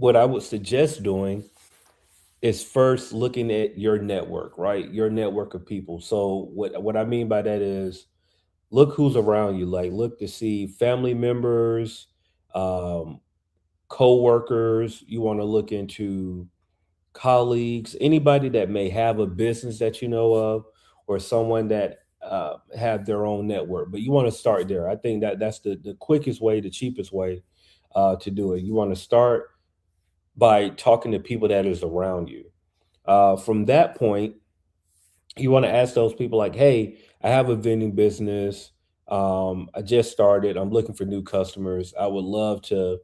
what I would suggest doing is first looking at your network, right? Your network of people. So what I mean by that is look who's around you. Like look to see family members, um, co-workers. You want to look into colleagues, anybody that may have a business that you know of, or someone that have their own network. But you want to start there. I think that that's the quickest way, the cheapest way to do it. You want to start by talking to people that is around you. From that point, you want to ask those people like, "Hey, I have a vending business. I just started. I'm looking for new customers. I would love to,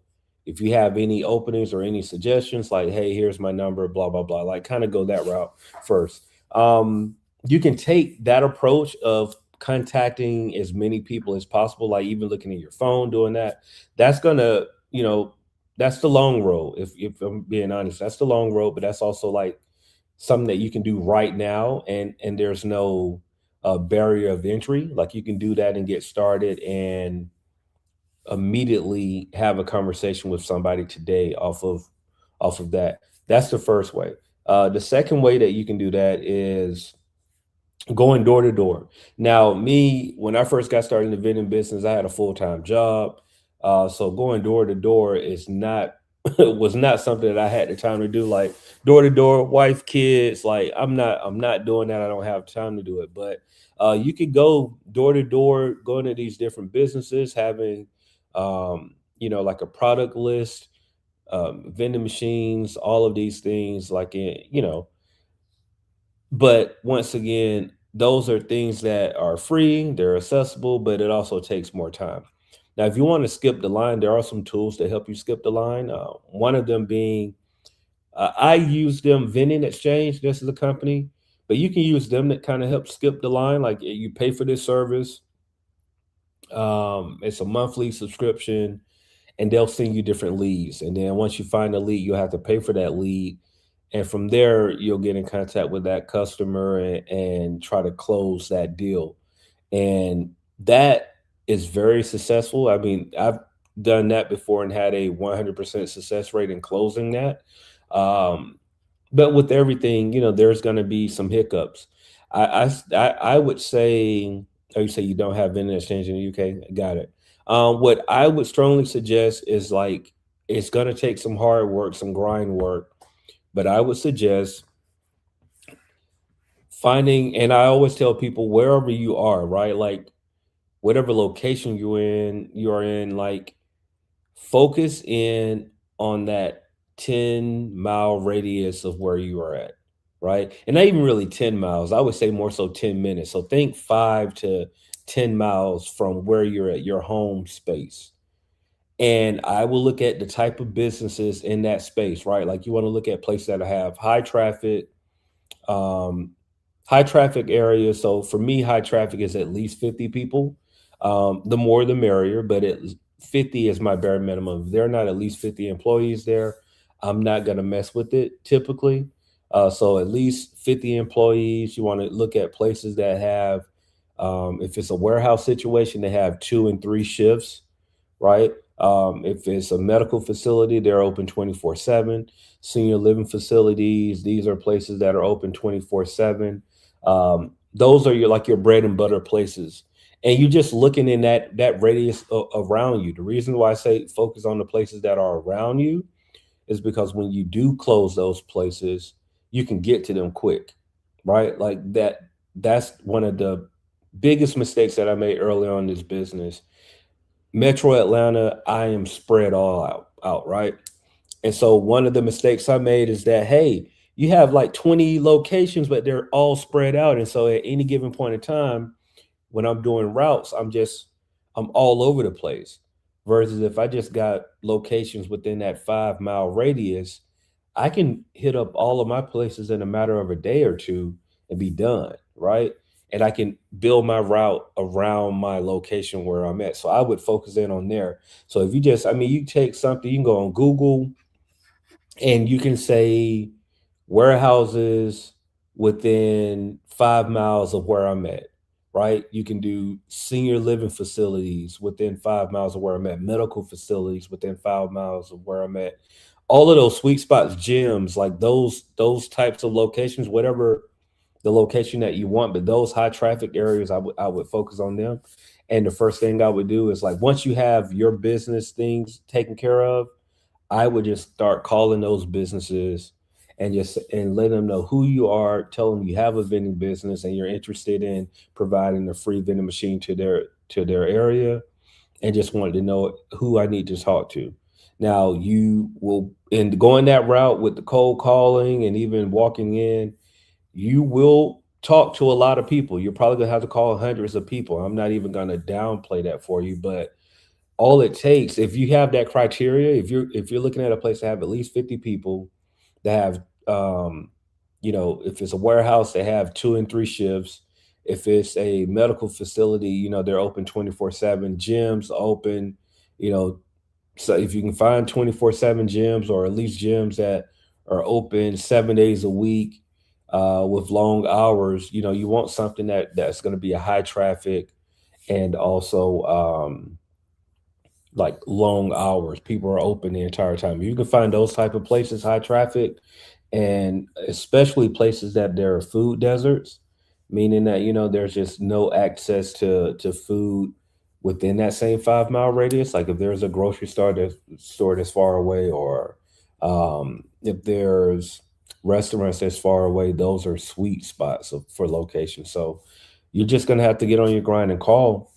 if you have any openings or any suggestions, like, hey, here's my number, blah blah blah. Like, kind of go that route first. Um, you can take that approach of contacting as many people as possible, like even looking at your phone, doing that. That's gonna, you know, that's the long road. If I'm being honest, that's the long road, but that's also like something that you can do right now, and there's no barrier of entry. Like you can do that and get started and immediately have a conversation with somebody today off of that. That's the first way. The second way that you can do that is going door to door. Now, me, when I first got started in the vending business, I had a full-time job. So going door to door is not was not something that I had the time to do. Like door to door, wife, kids. Like I'm not doing that. I don't have time to do it. But you could go door to door, going to these different businesses, having like a product list, vending machines, all of these things, like but once again, those are things that are free, they're accessible, but it also takes more time. Now, if you want to skip the line, there are some tools to help you skip the line. One of them being, I use them, Vending Exchange. This is a company, but you can use them that kind of help skip the line. Like you pay for this service, it's a monthly subscription, and they'll send you different leads. And then once you find a lead, you'll have to pay for that lead. And from there, you'll get in contact with that customer and try to close that deal. And that is very successful. I mean, I've done that before and had a 100% success rate in closing that. Um, but with everything, there's going to be some hiccups. I would say, oh, you say you don't have vending exchange in the UK? Got it. What I would strongly suggest is like, it's going to take some hard work, some grind work, but I would suggest finding, and I always tell people wherever you are, right? Like whatever location you're in, like focus in on that 10-mile radius of where you are at, right? And not even really 10 miles. I would say more so 10 minutes. So think 5 to 10 miles from where you're at, your home space. And I will look at the type of businesses in that space, right? Like you want to look at places that have um, high traffic areas. So for me, high traffic is at least 50 people. The more the merrier, but 50 is my bare minimum. If there are not at least 50 employees there, I'm not going to mess with it typically. So at least 50 employees. You want to look at places that have, if it's a warehouse situation, they have 2 and 3 shifts, right? If it's a medical facility, they're open 24/7. Senior living facilities, these are places that are open 24/7. Those are your bread and butter places. And you just looking in that radius around you. The reason why I say focus on the places that are around you is because when you do close those places, you can get to them quick, right? Like that's one of the biggest mistakes that I made early on in this business. Metro Atlanta, I am spread all out, right? And so one of the mistakes I made is that, hey, you have like 20 locations, but they're all spread out. And so at any given point in time, when I'm doing routes, I'm all over the place. Versus if I just got locations within that 5 mile radius, I can hit up all of my places in a matter of a day or two and be done, right? And I can build my route around my location where I'm at. So I would focus in on there. So if you just, I mean, you take something, you can go on Google and you can say warehouses within 5 miles of where I'm at, right? You can do senior living facilities within 5 miles of where I'm at, medical facilities within 5 miles of where I'm at. all of those sweet spots, gyms, like those types of locations, whatever the location that you want, but those high traffic areas, I would focus on them. And the first thing I would do is like once you have your business things taken care of, I would just start calling those businesses and just and let them know who you are, tell them you have a vending business and you're interested in providing a free vending machine to their area, and just wanted to know who I need to talk to. Now you will in going that route with the cold calling and even walking in, you will talk to a lot of people. You're probably gonna have to call hundreds of people. I'm not even gonna downplay that for you, but all it takes, if you have that criteria, if you're looking at a place to have at least 50 people that have if it's a warehouse, they have 2 and 3 shifts. If it's a medical facility, they're open 24/7. Gyms open, you know, so if you can find 24/7 gyms or at least gyms that are open 7 days a week with long hours, you want something that's going to be a high traffic and also like long hours. People are open the entire time. You can find those type of places, high traffic, and especially places that there are food deserts, meaning that there's just no access to food within that same 5 mile radius. Like if there's a grocery store that's far away, or if there's restaurants that's far away, those are sweet spots for location. So you're just gonna have to get on your grind and call,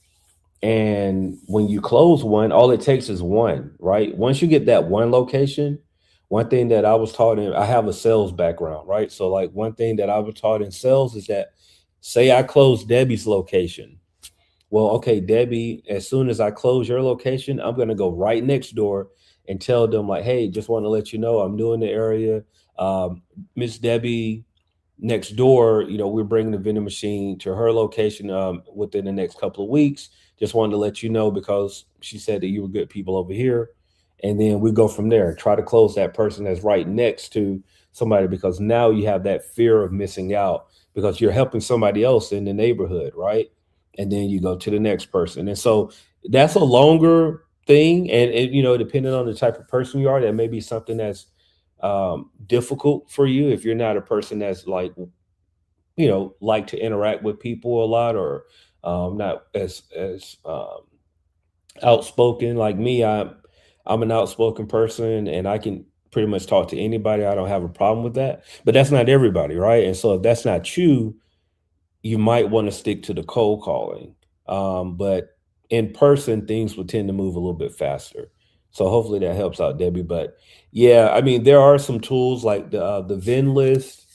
and when you close one, all it takes is one, right? Once you get that one location, one thing that I was taught I have a sales background, right? So, like, one thing that I was taught in sales is that, say I close Debbie's location. Well, okay, Debbie, as soon as I close your location, I'm going to go right next door and tell them, like, hey, just want to let you know I'm new in the area. Um, Miss Debbie next door, we're bringing the vending machine to her location within the next couple of weeks. Just wanted to let you know because she said that you were good people over here. And then we go from there. Try to close that person that's right next to somebody, because now you have that fear of missing out because you're helping somebody else in the neighborhood, right? And then you go to the next person. And so that's a longer thing. And depending on the type of person you are, that may be something that's difficult for you if you're not a person that's like to interact with people a lot, or not as outspoken like me. I'm an outspoken person and I can pretty much talk to anybody. I don't have a problem with that, but that's not everybody, right? And so if that's not you, you might want to stick to the cold calling. But in person, things will tend to move a little bit faster. So hopefully that helps out, Debbie. But yeah, I mean, there are some tools like the Vin list.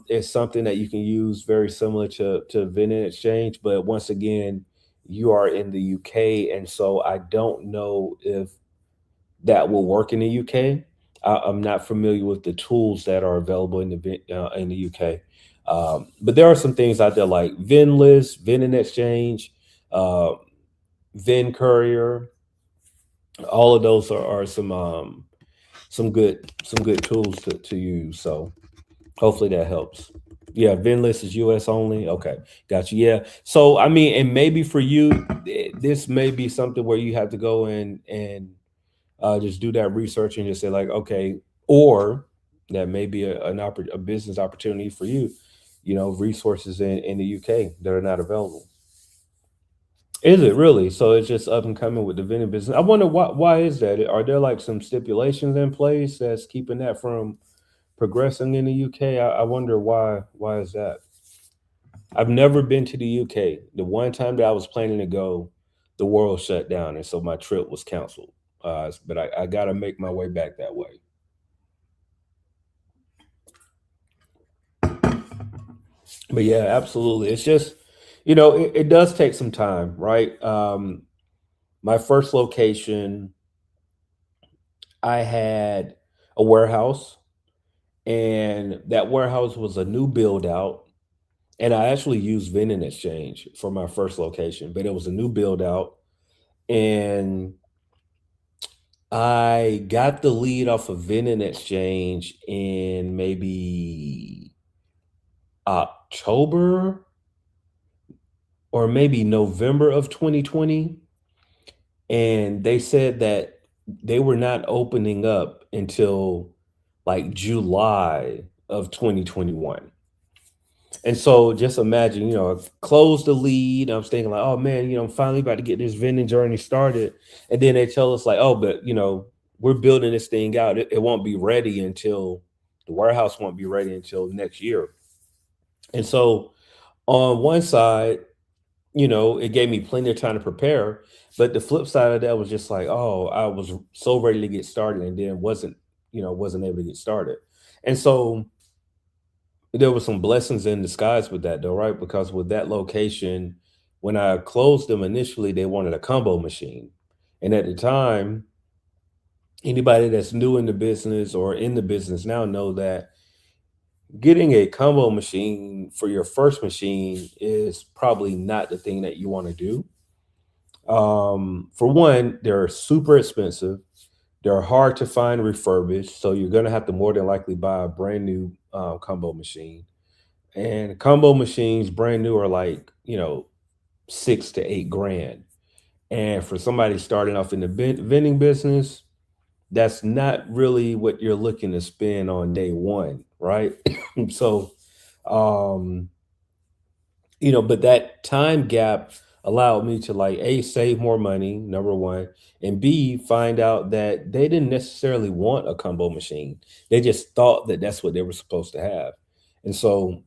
Is something that you can use very similar to Vending Exchange, but once again, you are in the UK, and so I don't know if that will work in the UK. I'm not familiar with the tools that are available in the UK, but there are some things out there like VinList, Vending Exchange, uh, Vin Courier. All of those are some good tools to use. So hopefully that helps. Yeah, VinList is US only. Okay, got you. Yeah. So I mean, and maybe for you, this may be something where you have to go in and just do that research and just say like, okay, or that may be a business opportunity for you. Resources in the UK that are not available. Is it really? So it's just up and coming with the vending business. I wonder why is that? Are there like some stipulations in place that's keeping that from progressing in the UK? I wonder why is that? I've never been to the UK. The one time that I was planning to go, the world shut down, and so my trip was canceled. But I got to make my way back that way. But yeah, absolutely. It's just, it does take some time, right? My first location, I had a warehouse, and that warehouse was a new build out. And I actually used Vending Exchange for my first location, but it was a new build out. And I got the lead off of Vending Exchange in maybe October or maybe November of 2020. And they said that they were not opening up until like July of 2021. And so just imagine, I've closed the lead. I was thinking like, oh man, I'm finally about to get this vending journey started. And then they tell us like, oh, but we're building this thing out. It won't be ready until the warehouse won't be ready until next year. And so on one side, it gave me plenty of time to prepare. But the flip side of that was just like, oh, I was so ready to get started and then wasn't able to get started. And so there were some blessings in disguise with that though, right? Because with that location, when I closed them initially, they wanted a combo machine. And at the time, anybody that's new in the business or in the business now know that getting a combo machine for your first machine is probably not the thing that you want to do. For one, they're super expensive. They're hard to find refurbished, so you're going to have to more than likely buy a brand new combo machine. And combo machines, brand new, are like 6 to 8 grand. And for somebody starting off in the vending business, that's not really what you're looking to spend on day one, right? So, um, but that time gap allowed me to like A, save more money, number one, and B, find out that they didn't necessarily want a combo machine. They just thought that that's what they were supposed to have. And so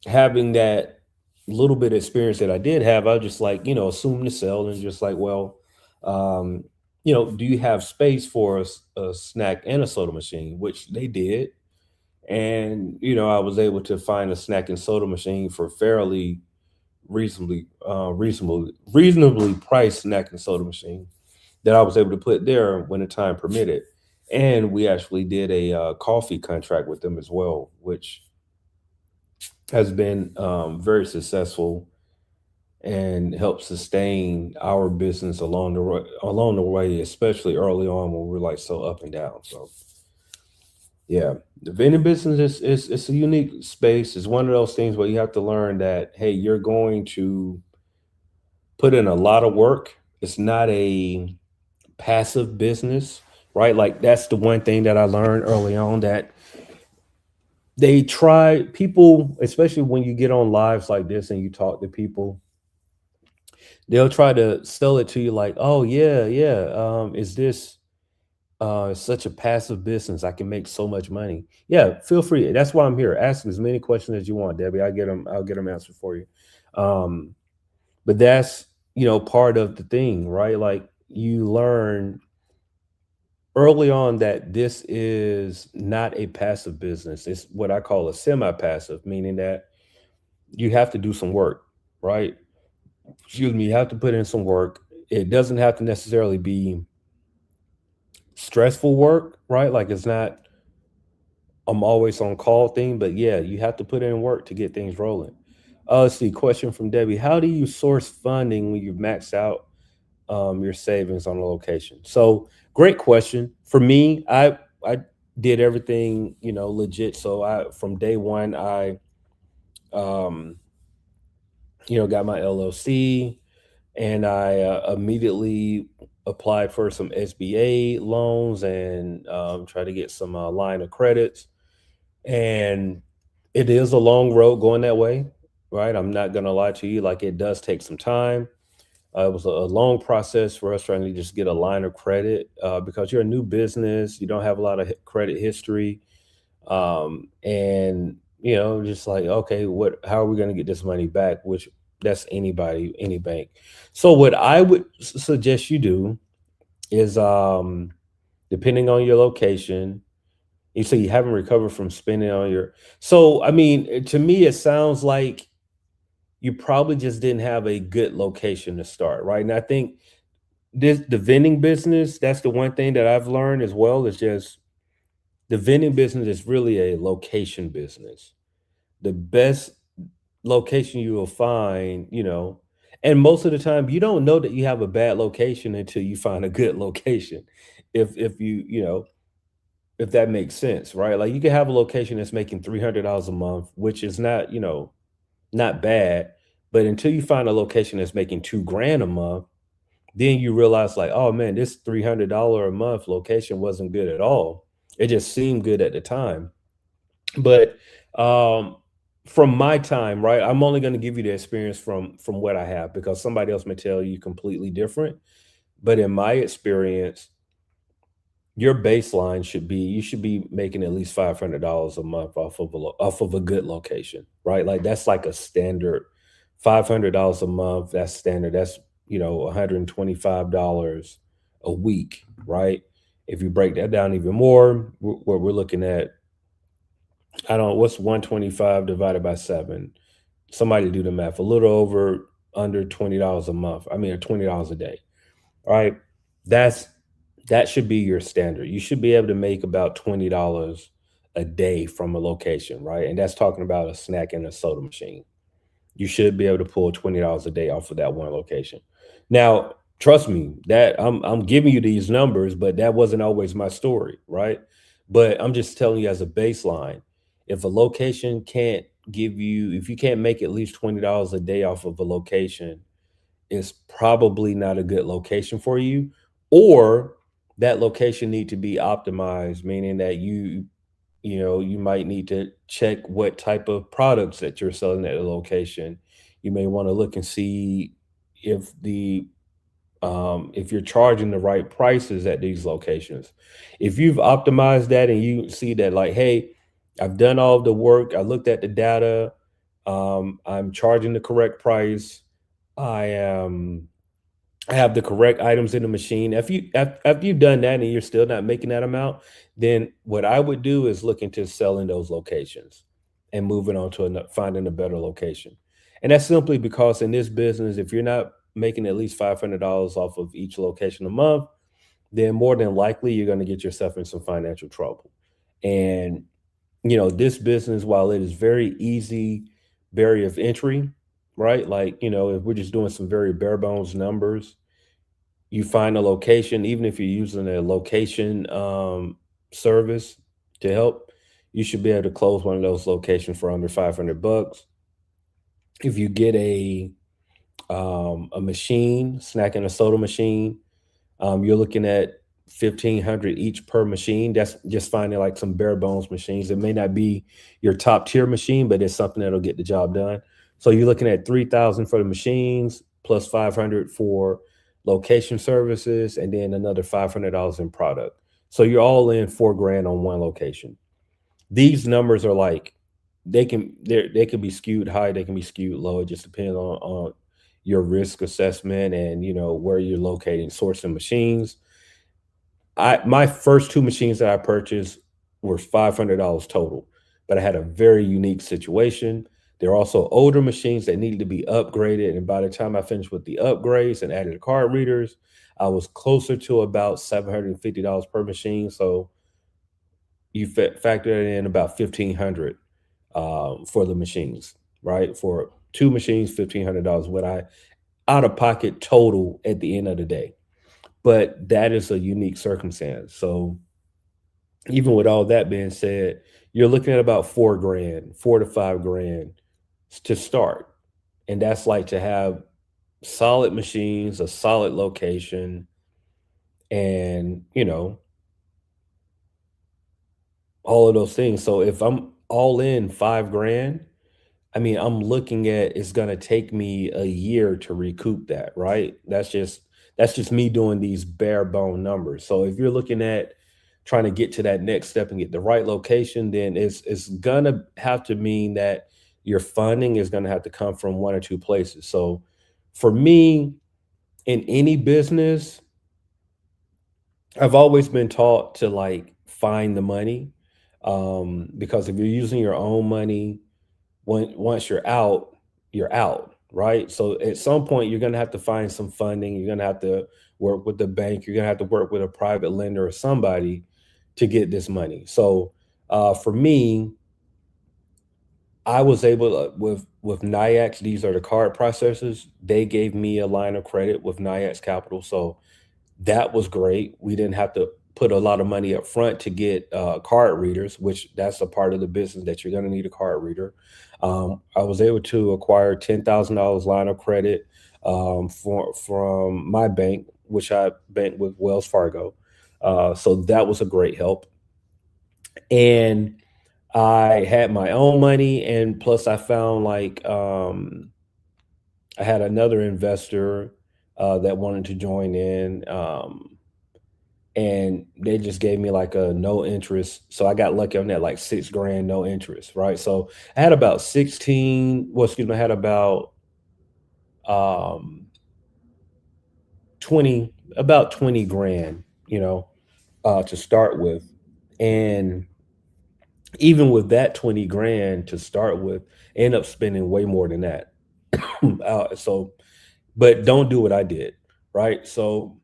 having that little bit of experience that I did have, I just like, assume to sell and just like, well, um, do you have space for a snack and a soda machine? Which they did. And, I was able to find a snack and soda machine for fairly reasonably priced snack and soda machine that I was able to put there when the time permitted. And we actually did a coffee contract with them as well, which has been very successful and helped sustain our business along the way, especially early on when we're like so up and down. So yeah, the vending business is it's a unique space. It's one of those things where you have to learn that hey, you're going to put in a lot of work. It's not a passive business, right? Like that's the one thing that I learned early on that they try people, especially when you get on lives like this and you talk to people, they'll try to sell it to you like, "Oh yeah, yeah, is this such a passive business? I can make so much money." Yeah, feel free. That's why I'm here. Ask as many questions as you want, Debbie. I'll get them answered for you. Um, but that's part of the thing, right? Like you learn early on that this is not a passive business. It's what I call a semi-passive, meaning that you have to do some work, right? Excuse me, you have to put in some work. It doesn't have to necessarily be stressful work, right? Like it's not I'm always on call thing, but yeah, you have to put in work to get things rolling. Let's see, question from Debbie. How do you source funding when you've maxed out your savings on a location? So great question. For me, I did everything, legit. So I from day one, I um, got my LLC and I immediately applied for some SBA loans and try to get some line of credits. And it is a long road going that way, right? I'm not gonna lie to you. Like it does take some time. It was a long process for us trying to just get a line of credit because you're a new business. You don't have a lot of credit history, and just like okay, what? How are we going to get this money back? Which that's anybody, any bank. So what I would suggest you do is, depending on your location, you say you haven't recovered from spending on your. So I mean, to me, it sounds like you probably just didn't have a good location to start, right? And I think the vending business, that's the one thing that I've learned as well is just the vending business is really a location business. The best location you will find, and most of the time you don't know that you have a bad location until you find a good location. If if that makes sense, right? Like you can have a location that's making $300 a month, which is not, not bad, but until you find a location that's making 2 grand a month, Then you realize like, oh man, this $300 a month location wasn't good at all. It just seemed good at the time. But um, from my time, right, I'm only going to give you the experience from what I have because somebody else may tell you completely different. But in my experience, your baseline should be you should be making at least $500 a month off of a good location, right? Like that's like a standard $500 a month. That's standard. That's $125 a week, right? If you break that down even more, we're looking at I don't know what's 125 divided by seven. Somebody do the math. A little over under $20 a month. I mean, $20 a day. All right. That's that should be your standard. You should be able to make about $20 a day from a location, right? And that's talking about a snack and a soda machine. You should be able to pull $20 a day off of that one location. Now, trust me, that I'm giving you these numbers, but that wasn't always my story, right? But I'm just telling you as a baseline, if a location can't give you, if you can't make at least $20 a day off of a location, it's probably not a good location for you, or that location need to be optimized, meaning that you might need to check what type of products that you're selling at a location. You may want to look and see if the if you're charging the right prices at these locations. If you've optimized that and you see that like, hey, I've done all of the work, I looked at the data, I'm charging the correct price, I am have the correct items in the machine. After you've done that and you're still not making that amount, then what I would do is look into selling those locations and moving on to finding a better location. And that's simply because in this business, if you're not making at least $500 off of each location a month, then more than likely you're going to get yourself in some financial trouble. And this business, while it is very easy barrier of entry, right? Like, if we're just doing some very bare bones numbers, you find a location, even if you're using a location service to help, you should be able to close one of those locations for under $500. If you get a machine, snack and a soda machine, you're looking at 1,500 each per machine. That's just finding like some bare bones machines. It may not be your top tier machine, but it's something that'll get the job done. So you're looking at 3,000 for the machines, plus 500 for location services, and then another $500 in product. So you're all in 4 grand on one location. These numbers are like they can be skewed high, they can be skewed low. It just depends on your risk assessment and where you're locating sourcing machines. I My first 2 machines that I purchased were $500 total, but I had a very unique situation. There are also older machines that needed to be upgraded, and by the time I finished with the upgrades and added the card readers, I was closer to about $750 per machine. So you factor in about 1,500 for the machines, right? For 2 machines, $1,500. What I out of pocket total at the end of the day. But that is a unique circumstance. So even with all that being said, you're looking at about 4 grand, 4 to 5 grand to start. And that's like to have solid machines, a solid location, and all of those things. So if I'm all in 5 grand, I mean, I'm looking at it's gonna take me a year to recoup that, right? That's just me doing these bare bone numbers. So if you're looking at trying to get to that next step and get the right location, then it's gonna have to mean that your funding is gonna have to come from one or two places. So for me, in any business, I've always been taught to like find the money. Because if you're using your own money, once you're out, right? So at some point, you're gonna have to find some funding. You're gonna have to work with the bank. You're gonna have to work with a private lender or somebody to get this money. So for me, I was able to, with NIAX. These are the card processors. They gave me a line of credit with NIAX Capital, so that was great. We didn't have to put a lot of money up front to get card readers, which that's a part of the business that you're going to need a card reader. I was able to acquire $10,000 line of credit. from my bank, which I bank with Wells Fargo. So that was a great help. And I had my own money, and plus I found like I had another investor that wanted to join in. And they just gave me like a no interest. So I got lucky on that, like 6 grand, no interest, right? So I had about 16, well, excuse me, I had about um 20, about 20 grand, to start with. And even with that 20 grand to start with, I end up spending way more than that. So, but don't do what I did, right? So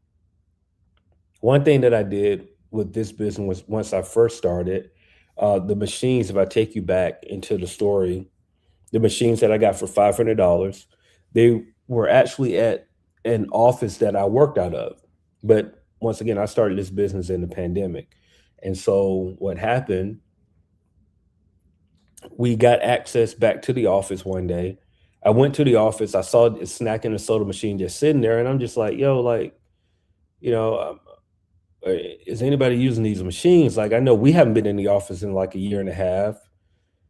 one thing that I did with this business was once I first started, the machines, if I take you back into the story, the machines that I got for $500, they were actually at an office that I worked out of. But once again, I started this business in the pandemic. And so what happened, we got access back to the office one day. I went to the office, I saw a snack and a soda machine just sitting there, and I'm just like, yo, like, you know, um, is anybody using these machines? Like, I know we haven't been in the office in like a year and a half.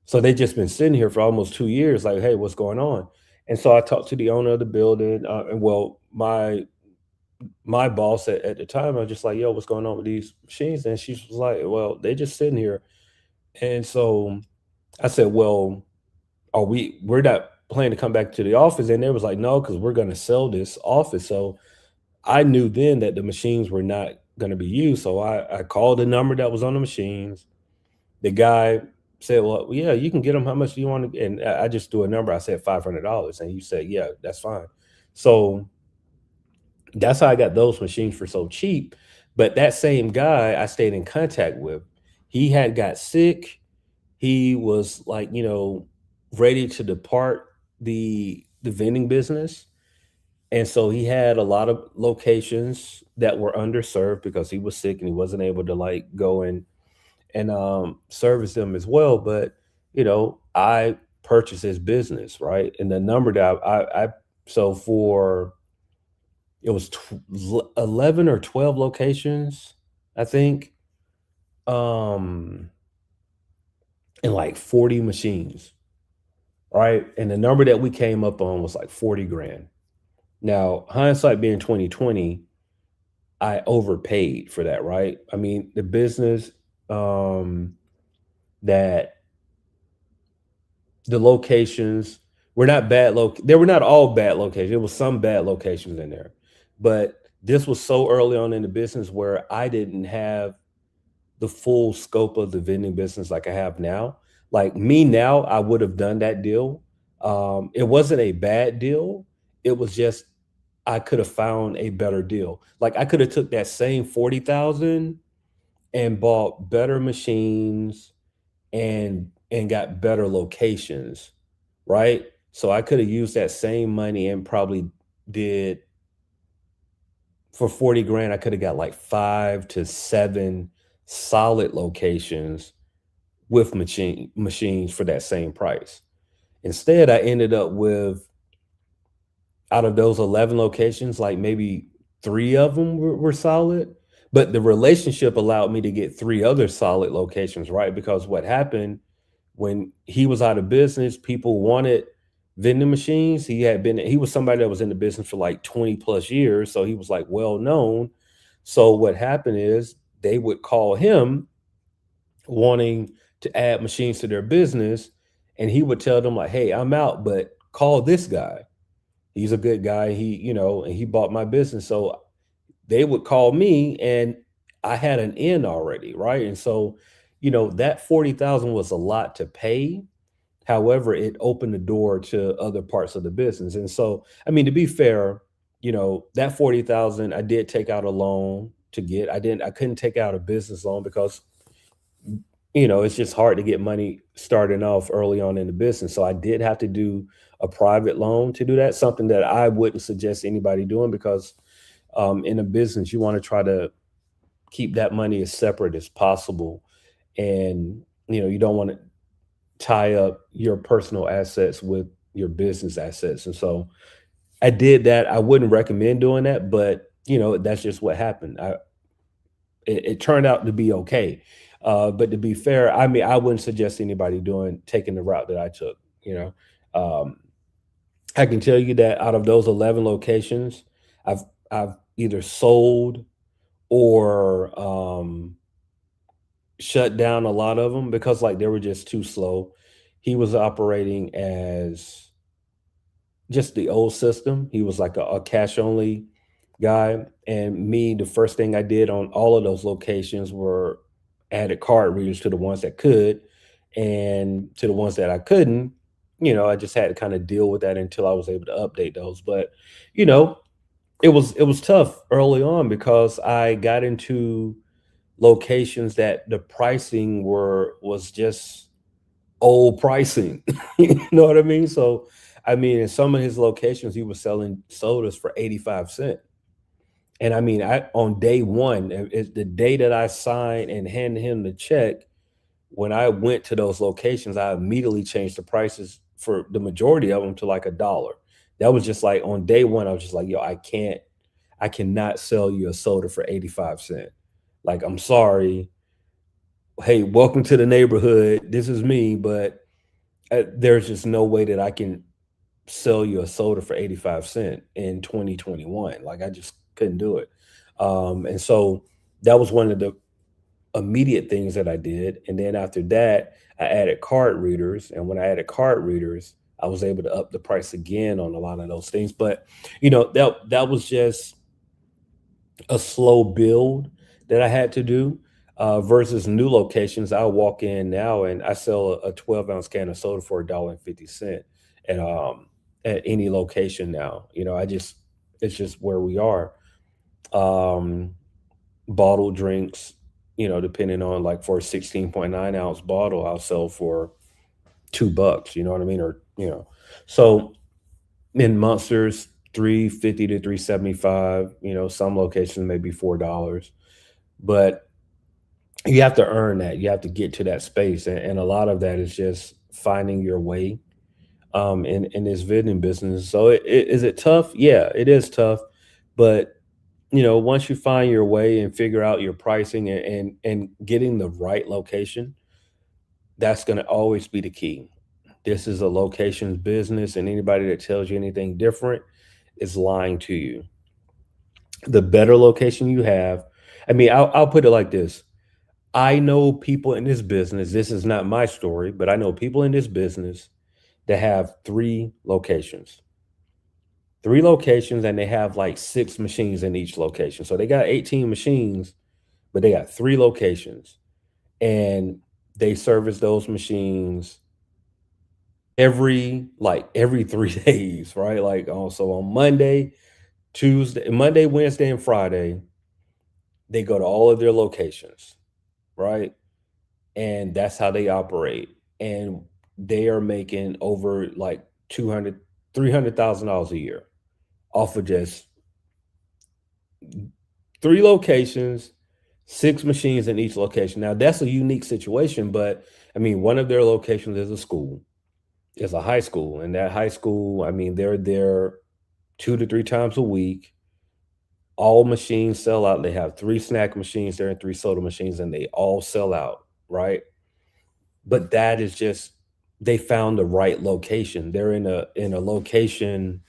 So they just been sitting here for almost 2 years, like, hey, what's going on? And so I talked to the owner of the building, and well, my boss at the time. I was just like, yo, what's going on with these machines? And she was like, well, they just sitting here. And so I said, well, we're not planning to come back to the office? And they was like, no, because we're going to sell this office. So I knew then that the machines were not going to be used. So I called the number that was on the machines. The guy said, well, yeah, you can get them. How much do you want to? And I just threw a number. I said $500. And he said, yeah, that's fine. So that's how I got those machines for so cheap. But that same guy I stayed in contact with, he had got sick. He was like, ready to depart the vending business. And so he had a lot of locations that were underserved because he was sick and he wasn't able to like go and service them as well. But I purchased his business, right? And the number that I so for it was 11 or 12 locations, I think, um, and like 40 machines, right? And the number that we came up on was like 40 grand. Now, hindsight being 2020, I overpaid for that, right? I mean, the business um that the locations were not they were not all bad locations. There was some bad locations in there. But this was so early on in the business where I didn't have the full scope of the vending business like I have now. Like me now, I would have done that deal. It wasn't a bad deal. It was just I could have found a better deal. Like I could have took that same 40,000 and bought better machines and got better locations, right? So I could have used that same money and probably did for 40 grand, I could have got like 5 to 7 solid locations with machines for that same price. Instead, I ended up with out of those 11 locations, like maybe 3 of them were solid, but the relationship allowed me to get 3 other solid locations, right? Because what happened when he was out of business, people wanted vending machines. He was somebody that was in the business for like 20 plus years, so he was like well known. So what happened is they would call him wanting to add machines to their business, and he would tell them like, "Hey, I'm out, but call this guy. He's a good guy. And he bought my business." So they would call me and I had an in already, right? And so, that 40,000 was a lot to pay. However, it opened the door to other parts of the business. And so, I mean, to be fair, that 40,000 I did take out a loan to get. I couldn't take out a business loan because it's just hard to get money starting off early on in the business. So I did have to do a private loan to do that, something that I wouldn't suggest anybody doing because in a business, you want to try to keep that money as separate as possible. And, you don't want to tie up your personal assets with your business assets. And so I did that. I wouldn't recommend doing that, but that's just what happened. It turned out to be okay. But to be fair, I mean, I wouldn't suggest anybody doing taking the route that I took. You know, um, I can tell you that out of those 11 locations, I've I've either sold or shut down a lot of them because like they were just too slow. He was operating as just the old system. He was like a cash only guy. And me, the first thing I did on all of those locations were added card readers to the ones that could. And to the ones that I couldn't, I just had to kind of deal with that until I was able to update those. But, you know, it was tough early on because I got into locations that the pricing was just old pricing. You know what I mean? So, I mean, in some of his locations, he was selling sodas for 85 cents. And I mean, I on day one, it's the day that I signed and handed him the check. When I went to those locations, I immediately changed the prices for the majority of them to like $1. That was just like on day one, I was just like, yo, I cannot sell you a soda for 85 cents. Like, I'm sorry. Hey, welcome to the neighborhood. This is me, but there's just no way that I can sell you a soda for 85 cents in 2021. Like, I just couldn't do it. And so that was one of the immediate things that I did. And then after that, I added card readers. And when I added card readers, I was able to up the price again on a lot of those things. But that was just a slow build that I had to do versus new locations. I'll walk in now and I sell a 12-ounce can of soda for $1.50 at at any location now. It's just where we are. Um, Bottled drinks, depending on like for a 16.9-ounce bottle, I'll sell for $2. You know what I mean? So in monsters, 350 to 375. Some locations maybe $4, but you have to earn that. You have to get to that space, and a lot of that is just finding your way in this vending business. So is it tough? Yeah, it is tough, but once you find your way and figure out your pricing and getting the right location, that's going to always be the key. This is a locations business, and anybody that tells you anything different is lying to you. The better location you have, I mean, I'll put it like this. I know people in this business, this is not my story, but I know people in this business that have three locations, and they have like six machines in each location. So they got 18 machines, but they got three locations, and they service those machines every 3 days, right? Like so on Monday, Wednesday, and Friday, they go to all of their locations, right? And that's how they operate. And they are making over like 200, $300,000 a year off of just three locations, six machines in each location. Now that's a unique situation, but I mean, one of their locations is a school, is a high school. And that high school, I mean, they're there 2 to 3 times a week. All machines sell out. They have three snack machines there and three soda machines, and they all sell out, right? But that is just they found the right location. They're in a location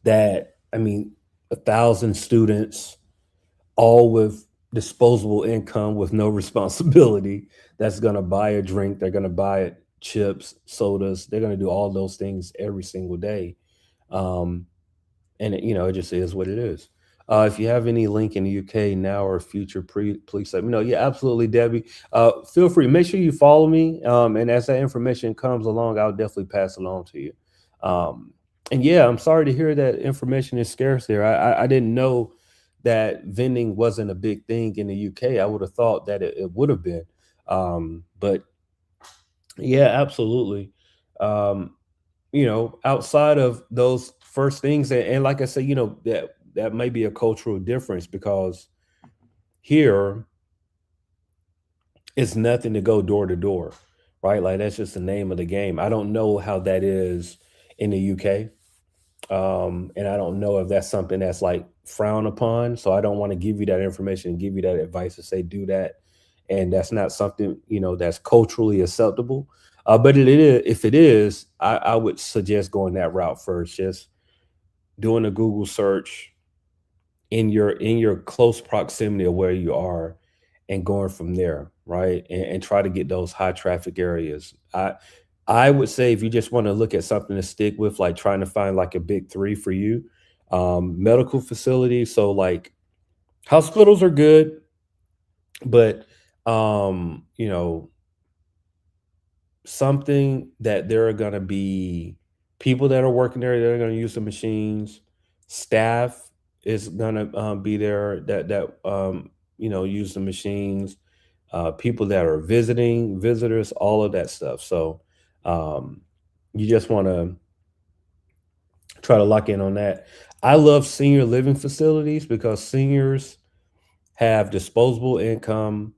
that, I mean, 1,000 students, all with disposable income with no responsibility, that's gonna buy a drink, they're gonna buy chips, sodas, they're gonna do all those things every single day. Um, and it just is what it is. If you have any link in the UK now or future, please let me know. Yeah, absolutely, Debbie. Feel free. Make sure you follow me. And as that information comes along, I'll definitely pass it on to you. Um, and yeah, I'm sorry to hear that information is scarce there. I didn't know that vending wasn't a big thing in the UK. I would have thought that it would have been. But yeah, absolutely. Um, outside of those first things, and like I said, that may be a cultural difference because here it's nothing to go door to door, right? Like that's just the name of the game. I don't know how that is in the UK. And I don't know if that's something that's like frowned upon. So I don't want to give you that information and give you that advice to say do that. And that's not something, that's culturally acceptable. But it is, if it is, I would suggest going that route first. Just doing a Google search in your close proximity of where you are and going from there, right? And try to get those high traffic areas. I would say if you just want to look at something to stick with, like trying to find like a big three for you, medical facilities. So like hospitals are good, but you know, something that there are going to be people that are working there that are going to use the machines. Staff is going to be there that use the machines. People that are visiting, visitors, all of that stuff. So um, you just want to try to lock in on that. I love senior living facilities because seniors have disposable income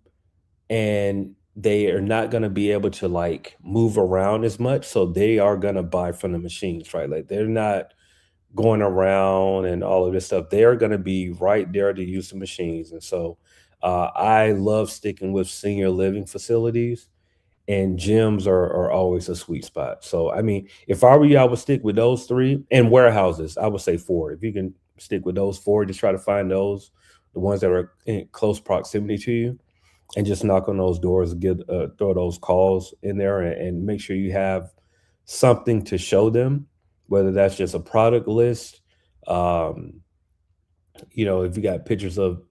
and they are not going to be able to like move around as much, so they are going to buy from the machines, right? Like they're not going around and all of this stuff. They're going to be right there to use the machines. And so I love sticking with senior living facilities, and gyms are always a sweet spot. So I mean, if I were you, I would stick with those three, and warehouses I would say four. If you can stick with those four, just try to find those, the ones that are in close proximity to you, and just knock on those doors, get throw those calls in there, and make sure you have something to show them, whether that's just a product list. Um, if you got pictures of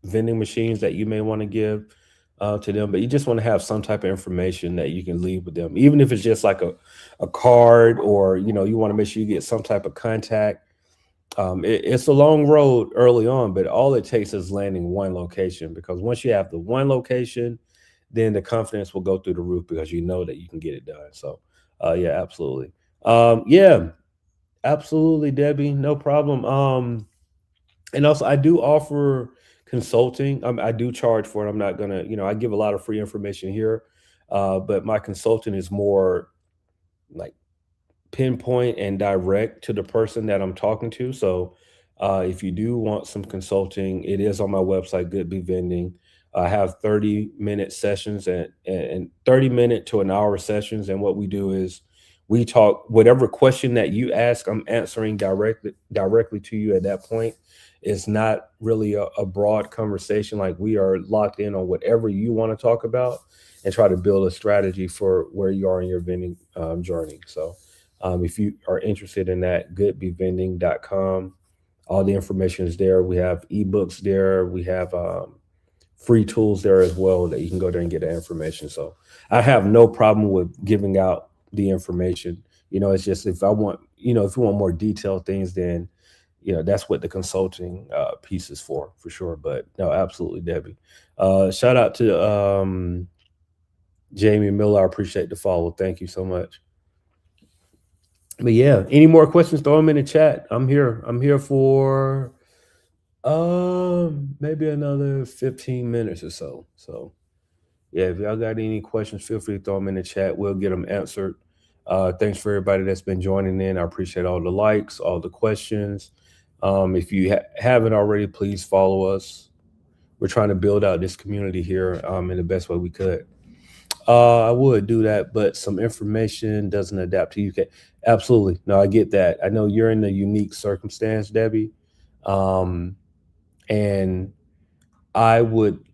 vending machines that you may want to give to them, but you just want to have some type of information that you can leave with them, even if it's just like a card, or you want to make sure you get some type of contact. It's a long road early on, but all it takes is landing one location, because once you have the one location, then the confidence will go through the roof because you know that you can get it done. So, yeah, absolutely. Yeah, absolutely, Debbie. No problem. And also, I do offer consulting. I do charge for it. I'm not gonna, I give a lot of free information here, but my consulting is more like pinpoint and direct to the person that I'm talking to. So if you do want some consulting, it is on my website, Good Be Vending. I have 30-minute sessions and 30-minute to an hour sessions. And what we do is we talk whatever question that you ask, I'm answering directly to you at that point. It's not really a broad conversation. Like we are locked in on whatever you want to talk about and try to build a strategy for where you are in your vending journey. So if you are interested in that, goodbevending.com. All the information is there. We have ebooks there. We have free tools there as well that you can go there and get that information. So I have no problem with giving out the information. It's just if I want, if you want more detailed things, then that's what the consulting piece is for sure. But no, absolutely, Debbie. Shout out to Jamie Miller. I appreciate the follow. Thank you so much. But yeah, any more questions? Throw them in the chat. I'm here. I'm here for maybe another 15 minutes or so. So yeah, if y'all got any questions, feel free to throw them in the chat. We'll get them answered. Thanks for everybody that's been joining in. I appreciate all the likes, all the questions. If you haven't already, please follow us. We're trying to build out this community here in the best way we could. I would do that, but some information doesn't adapt to UK. Absolutely. No, I get that. I know you're in a unique circumstance, Debbie. Um, and I would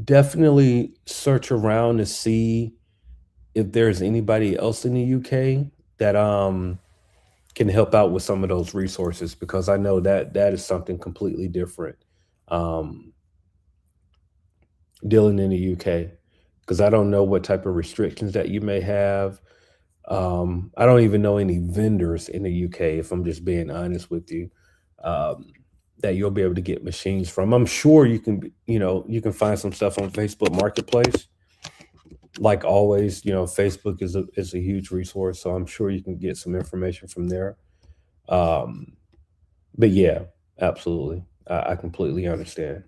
definitely search around to see if there's anybody else in the UK that can help out with some of those resources, because I know that that is something completely different. Um, Dealing in the UK, because I don't know what type of restrictions that you may have. I don't even know any vendors in the UK, if I'm just being honest with you, um, that you'll be able to get machines from. I'm sure you can, you can find some stuff on Facebook Marketplace. Like always, Facebook is a huge resource, so I'm sure you can get some information from there. Um, but yeah, absolutely, I completely understand.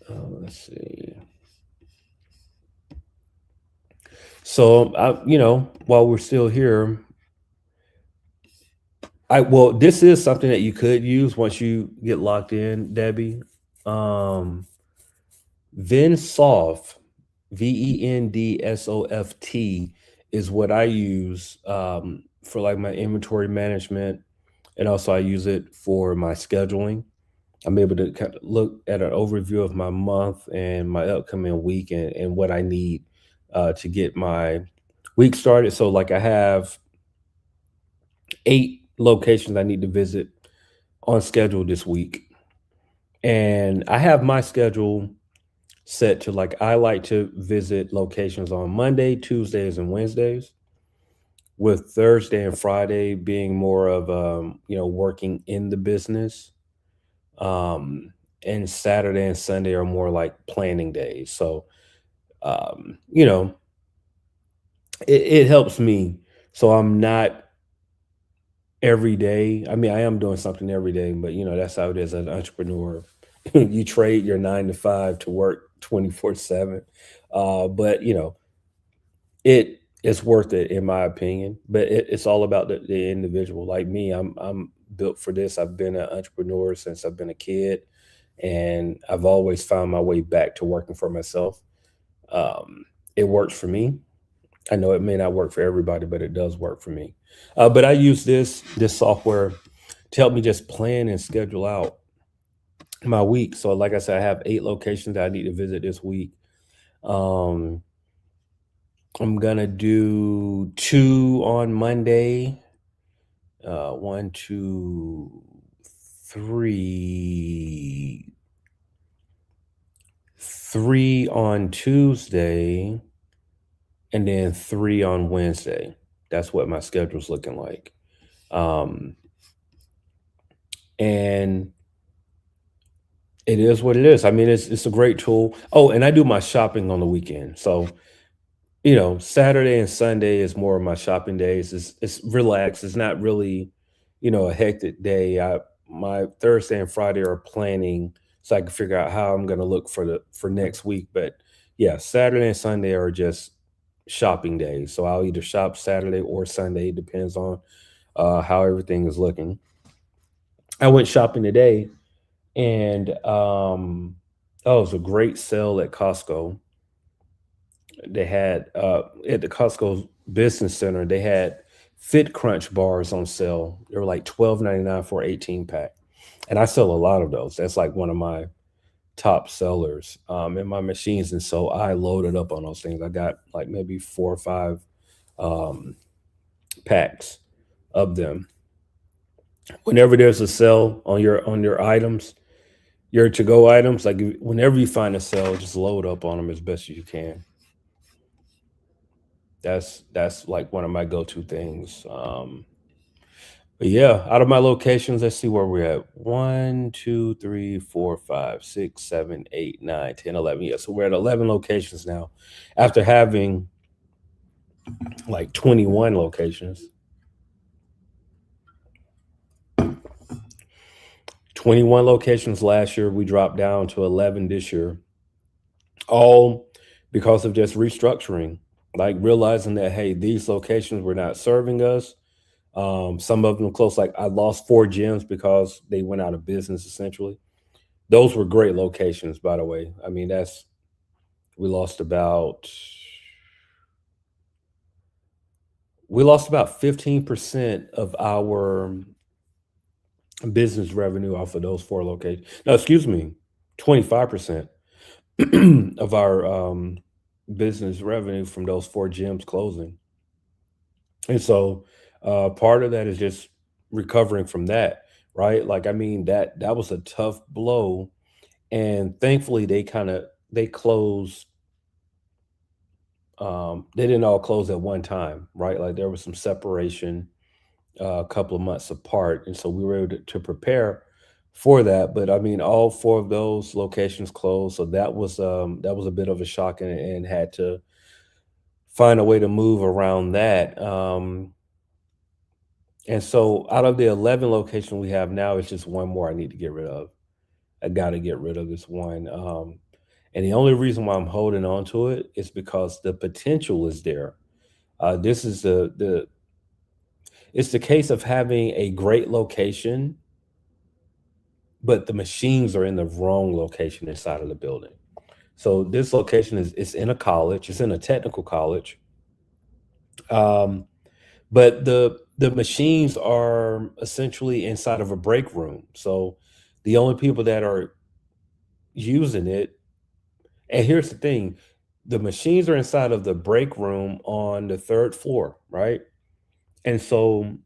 Let's see. So while we're still here, this is something that you could use once you get locked in, Debbie. Um, Vensoft, Vendsoft is what I use for like my inventory management, and also I use it for my scheduling. I'm able to kind of look at an overview of my month and my upcoming week and what I need to get my week started. So, like, I have 8 locations I need to visit on schedule this week. And I have my schedule set to like, I like to visit locations on Monday, Tuesdays, and Wednesdays, with Thursday and Friday being more of, working in the business. Um, and Saturday and Sunday are more like planning days. So, um, you know, it helps me. So I'm not every day. I mean, I am doing something every day, but that's how it is as an entrepreneur. You trade your 9 to 5 to work 24/7. But it's worth it in my opinion. But it's all about the individual. Like me, I'm built for this. I've been an entrepreneur since I've been a kid, and I've always found my way back to working for myself. It works for me. I know it may not work for everybody, but it does work for me. But I use this software to help me just plan and schedule out my week. So, like I said, I have 8 locations that I need to visit this week. Um, I'm gonna do 2 on Monday. One, two, three, 3 on Tuesday, and then 3 on Wednesday. That's what my schedule's looking like. Um, and it is what it is. I mean, it's a great tool. Oh, and I do my shopping on the weekend. So, Saturday and Sunday is more of my shopping days. It's relaxed. It's not really, a hectic day. My Thursday and Friday are planning so I can figure out how I'm gonna look for next week. But yeah, Saturday and Sunday are just shopping days. So I'll either shop Saturday or Sunday, depends on how everything is looking. I went shopping today, and oh, it was a great sale at Costco. They had at the Costco Business Center, they had Fit Crunch bars on sale. They were like 12.99 for 18 pack. And I sell a lot of those. That's like one of my top sellers in my machines. And so I loaded up on those things. I got like maybe 4 or 5 um, packs of them. Whenever there's a sale on your items, your to go items, like whenever you find a sale, just load up on them as best as you can. That's like one of my go-to things. But yeah, out of my locations, let's see where we're at. One, two, three, four, five, six, seven, eight, nine, 10, 11. Yeah, so we're at 11 locations now after having like 21 locations. 21 locations last year, we dropped down to 11 this year, all because of just restructuring, like realizing that, hey, these locations were not serving us. Some of them close. Like I lost 4 gyms because they went out of business. Essentially, those were great locations, by the way. I mean, that's we lost about we lost about 15% of our business revenue off of those 4 locations. No, excuse me, 25% of our business revenue from those 4 gyms closing. And so part of that is just recovering from that, right? Like I mean that was a tough blow, and thankfully they closed. They didn't all close at one time, right? Like there was some separation a couple of months apart, and so we were able to prepare for that. But I mean, all 4 of those locations closed, so that was a bit of a shock, and had to find a way to move around that. And so out of the 11 locations we have now, it's just one more I need to get rid of. I got to get rid of this one. And the only reason why I'm holding on to it is because the potential is there. This is the it's the case of having a great location, but the machines are in the wrong location inside of the building. So this location is it's in a college, it's in a technical college. Um, but the machines are essentially inside of a break room. So the only people that are using it, and here's the thing, the machines are inside of the break room on the third floor, right? And so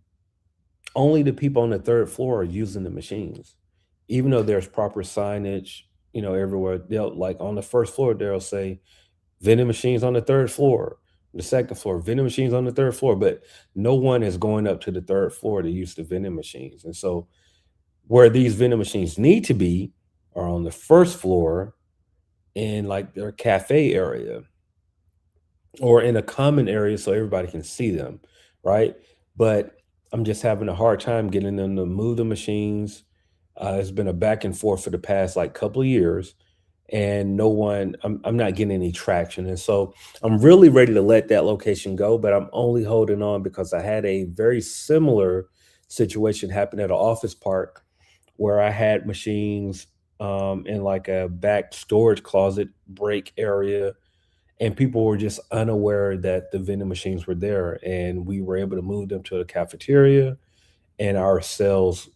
only the people on the third floor are using the machines, even though there's proper signage, everywhere. They'll like on the first floor, they'll say vending machines on the third floor, the second floor, vending machines on the third floor, but no one is going up to the third floor to use the vending machines. And so where these vending machines need to be are on the first floor in like their cafe area or in a common area so everybody can see them, right? But I'm just having a hard time getting them to move the machines. It's been a back and forth for the past like couple of years, and no one, I'm not getting any traction. And so I'm really ready to let that location go, but I'm only holding on because I had a very similar situation happen at an office park where I had machines in like a back storage closet break area, and people were just unaware that the vending machines were there, and we were able to move them to the cafeteria, and our sales,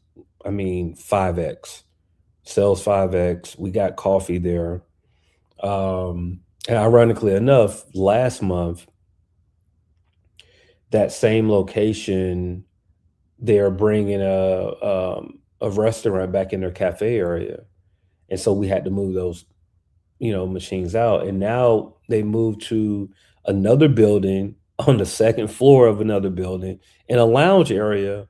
I mean, 5x sales, 5x. We got coffee there. And ironically enough, last month, that same location, they're bringing a restaurant back in their cafe area, and so we had to move those machines out. And now they moved to another building on the second floor of another building in a lounge area.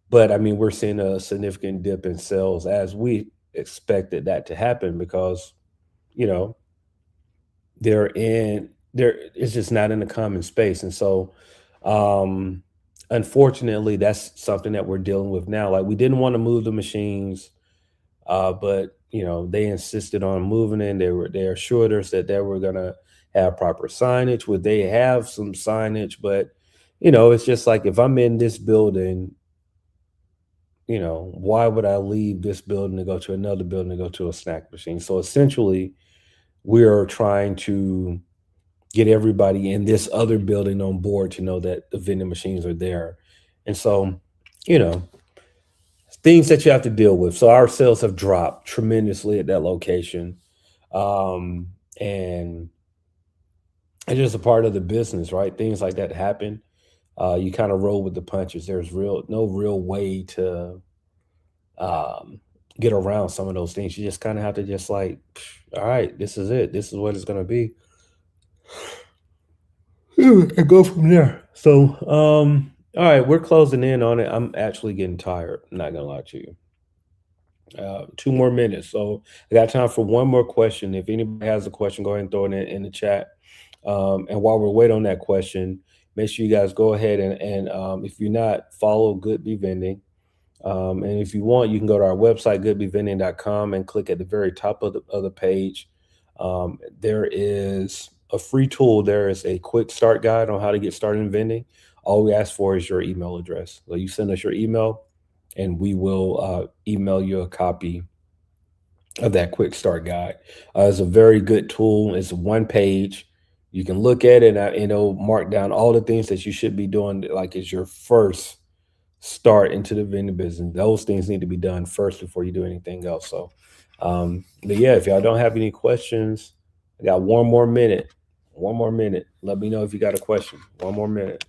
But I mean, we're seeing a significant dip in sales as we expected that to happen because, you know, there it's just not in the common space. And so um unfortunately that's something that we're dealing with now. Like we didn't want to move the machines, but they insisted on moving in. They assured us that they were gonna have proper signage. Would they have some signage? But it's just like if I'm in this building, why would I leave this building to go to another building to go to a snack machine? So essentially, we're trying to get everybody in this other building on board to know that the vending machines are there. And so, you know, things that you have to deal with. So our sales have dropped tremendously at that location. Um, and it's just a part of the business, right? Things like that happen. You kind of roll with the punches. There's no real way to um, get around some of those things. You just kind of have to just like, all right, this is it. This is what it's going to be. And go from there. So, all right, we're closing in on it. I'm actually getting tired. I'm not gonna lie to you. 2 more minutes. So I got time for one more question. If anybody has a question, go ahead and throw it in the chat. And while we're waiting on that question, make sure you guys go ahead and if you're not, follow Good Be Vending. And if you want, you can go to our website, goodbevending.com, and click at the very top of the page. There is a free tool. There is a quick start guide on how to get started in vending. All we ask for is your email address. So you send us your email, and we will email you a copy of that quick start guide. It's a very good tool. It's one page. You can look at it, and it'll mark down all the things that you should be doing, like it's your first start into the vending business. Those things need to be done first before you do anything else. So, but yeah, if y'all don't have any questions, I got one more minute. One more minute. Let me know if you got a question. One more minute.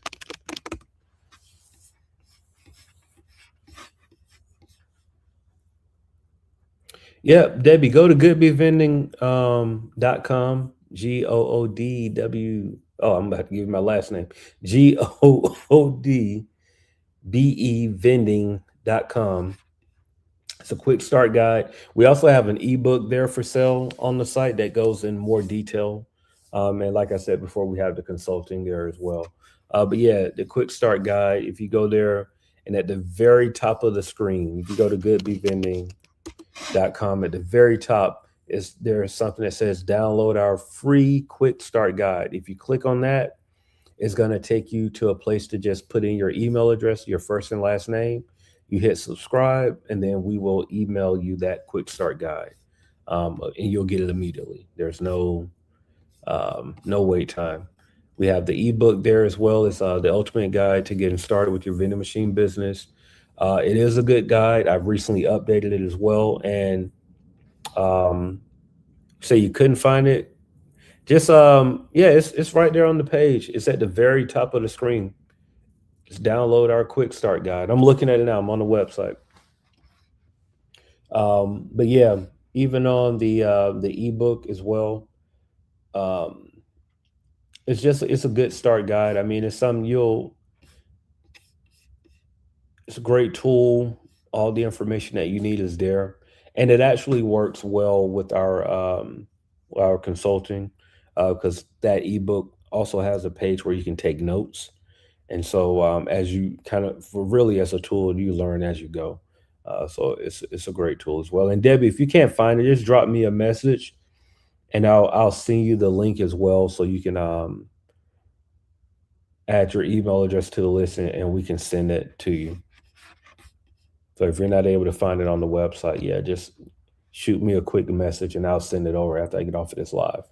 Yeah, Debbie, go to goodbevending.com. GOODW. Oh, I'm about to give you my last name. GOODBE vending.com. It's a quick start guide. We also have an ebook there for sale on the site that goes in more detail. And like I said before, we have the consulting there as well. But yeah, the quick start guide, if you go there and at the very top of the screen, if you go to goodbevending.com at the very top, is there's something that says download our free quick start guide. If you click on that, it's going to take you to a place to just put in your email address, your first and last name. You hit subscribe, and then we will email you that quick start guide, and you'll get it immediately. There's no wait time. We have the ebook there as well as the ultimate guide to getting started with your vending machine business. It is a good guide. I've recently updated it as well, and um, say you couldn't find it, just yeah, it's right there on the page. It's at the very top of the screen. Just download our quick start guide. I'm looking at it now. I'm on the website. But yeah, even on the ebook as well. Um, it's a good start guide. I mean, it's something you'll it's a great tool. All the information that you need is there, and it actually works well with our consulting because that ebook also has a page where you can take notes. And so, as you kind of, for really as a tool, you learn as you go. So it's a great tool as well. And Debbie, if you can't find it, just drop me a message, and I'll send you the link as well, so you can add your email address to the list, and we can send it to you. So if you're not able to find it on the website, yeah, just shoot me a quick message, and I'll send it over after I get off of this live.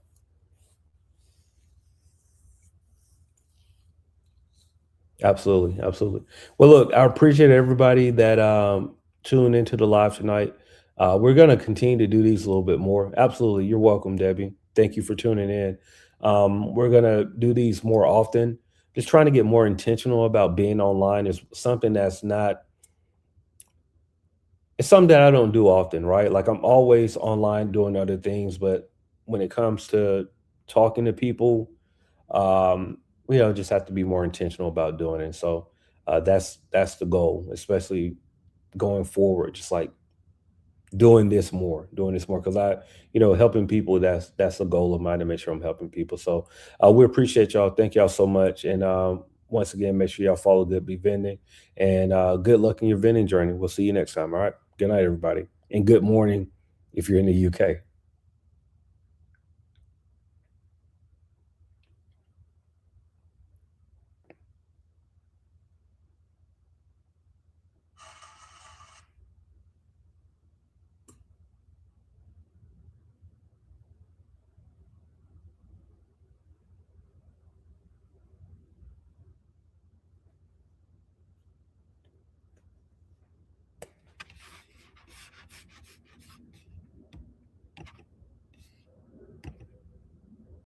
Absolutely, absolutely. Well, look, I appreciate everybody that tuned into the live tonight. We're going to continue to do these a little bit more. Absolutely, you're welcome, Debbie. Thank you for tuning in. We're going to do these more often. Just trying to get more intentional about being online is something that's not. It's something that I don't do often, right? Like I'm always online doing other things, but when it comes to talking to people, just have to be more intentional about doing it. So that's the goal, especially going forward. Just like doing this more, because helping people, that's a goal of mine to make sure I'm helping people. So we appreciate y'all. Thank y'all so much, and once again, make sure y'all follow Good Be Vending, and good luck in your vending journey. We'll see you next time. All right. Good night, everybody, and good morning if you're in the UK.